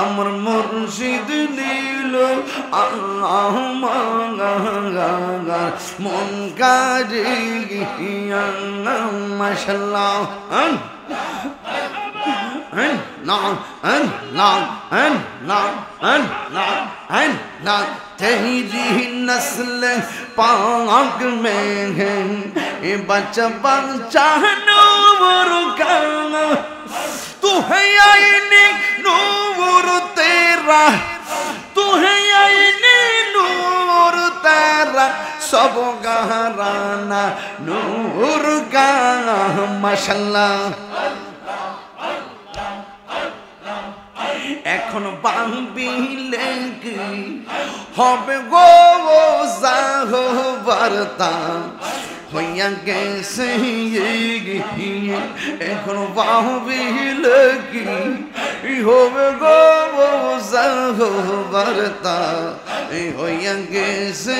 আমার মুর্শিদ নীল আমার মন কারিয়া মাশাআল্লাহ तेरी नस्ल पाक में है बच्चा बच्चा नूर का तू है आईने नूर तेरा तू है आईने नूर तेरा सब घराना नूर का माशाअल्लाह এখন বাঁধিলে কি হবে গো জাহবারতা হইয়া গেছে এখন বাঁধিলে কি হবে গো জাহবারতা হইয়া গেছে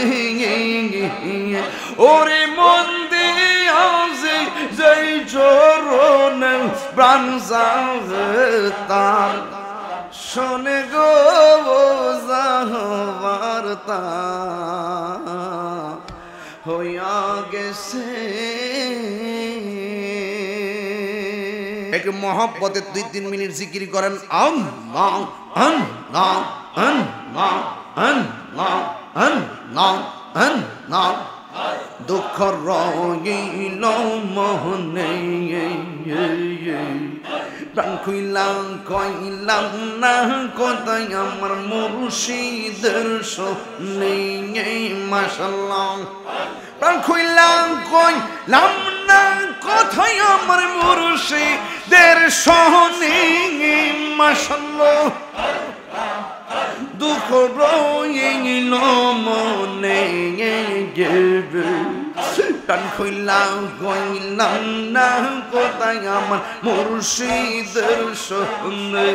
ওরে মন দিয়া যেই চরণে প্রাণ জাহতার শোনে গো জাহবারতা হইয়া গেছে একটু মহব্বতে 2-3 মিনিট জিকির করেন আল্লাহ আল্লাহ আল্লাহ আল্লাহ আল্লাহ আল্লাহ দুঃখ রহিল মোহনে প্রাণ খুইলাম কইলাম না কোথায় আমার মুর্শিদের সোনে মাশাআল্লাহ প্রাণ খুইলাম কইলাম না কোথায় আমার মুর্শিদের সোনে মাশাআল্লাহ দুঃখ রহিল মনে প্রাণ খুইলাম কইলাম না কোথায় আমার মুর্শিদের সোনে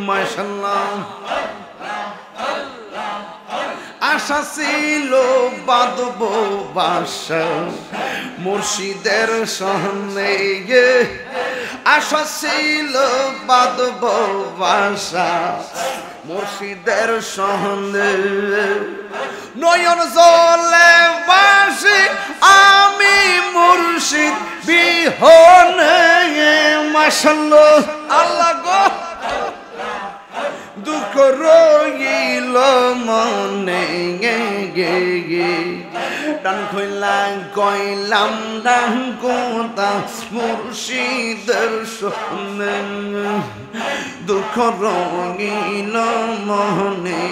মাশাআল্লাহ আশা ছিল বাঁধব বাসা মুর্শিদের সনে আশা ছিল বাঁধব বাসা মুর্শিদের সনে নয়ন জলে বাসি আমি মুর্শিদ বিহনে মাশাআল্লাহ আল্লাহ গো দুঃখ রইল মনে টান খুইলাম কইলাম ডান কোথা মুর্শিদের সোনে দুঃখ রইল মনে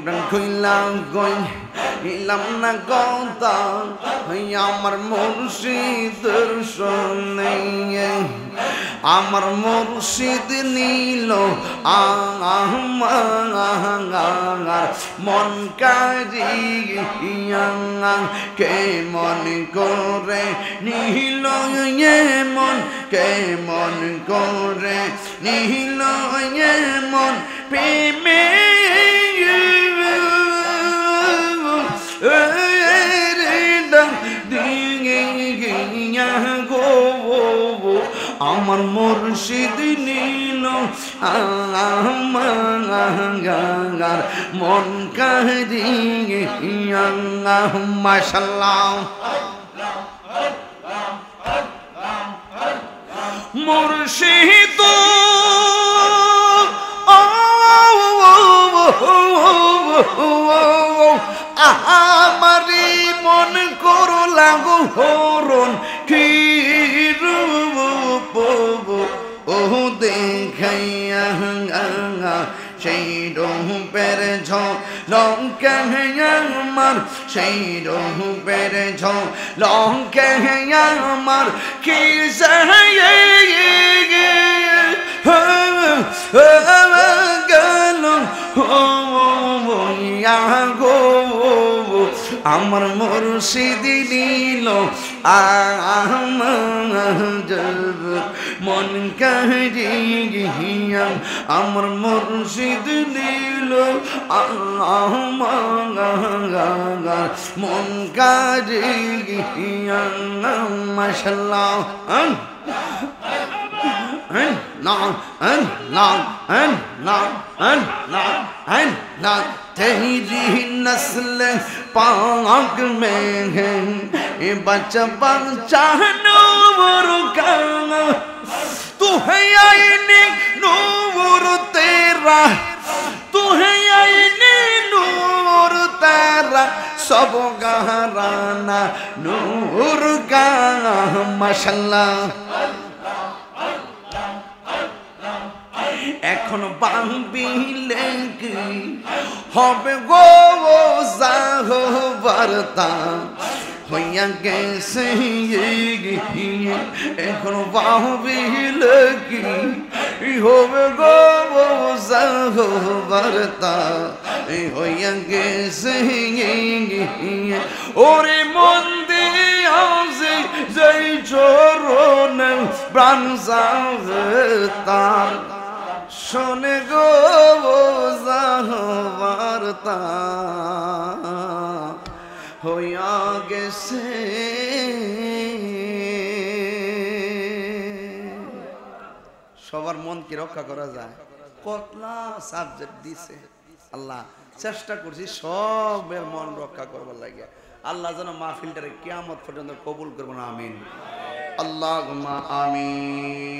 টান খুইলাম কইলাম না কথা আমার মুর্শিদের সোনে আমার মুর্শিদ নীল আমার মন কারিয়া কেমন করে নীল মন কেমন করে নীল মন প্রেমে আমার মুর্শিদ নীল আমার মন কারিয়া মাশাআল্লাহ মুর্শিদ আমারি মন করো লাগো হরণ কি ও দেখাইয়া সেই রূপের ঝলকে আমার সেই রূপের ঝলকে আমার কি গেল গো আমার মুর্শিদ নীল মন কারিয়া আমার মুর্শিদ নীল আমার মন কারিয়া মাশাআল্লাহ तेरी नस्ल पाक में है बच्चा बच्चा नूर का तू है आईने नूर तेरा तू है आईने नूर तेरा सब गहराना नूर का माशाल्लाह এখন বাঁধিলে কি হবে গো জাহবারতা হইয়া গেছে এখন বাঁধিলে কি হবে গো জাহবারতা হইয়া গেছে ওরে মন দিয়া যেই চরণে প্রাণ জাহতার শোনে গো জাহবারতা হইয়া গেছে সবার মন কি রক্ষা করা যায় কতলা সাবজেক্ট দিছে আল্লাহ চেষ্টা করছি সবের মন রক্ষা করবার লাগে আল্লাহ যেন মাহফিলটারে কিয়ামত পর্যন্ত কবুল করবেন আমিন আল্লাহুম্মা আমিন।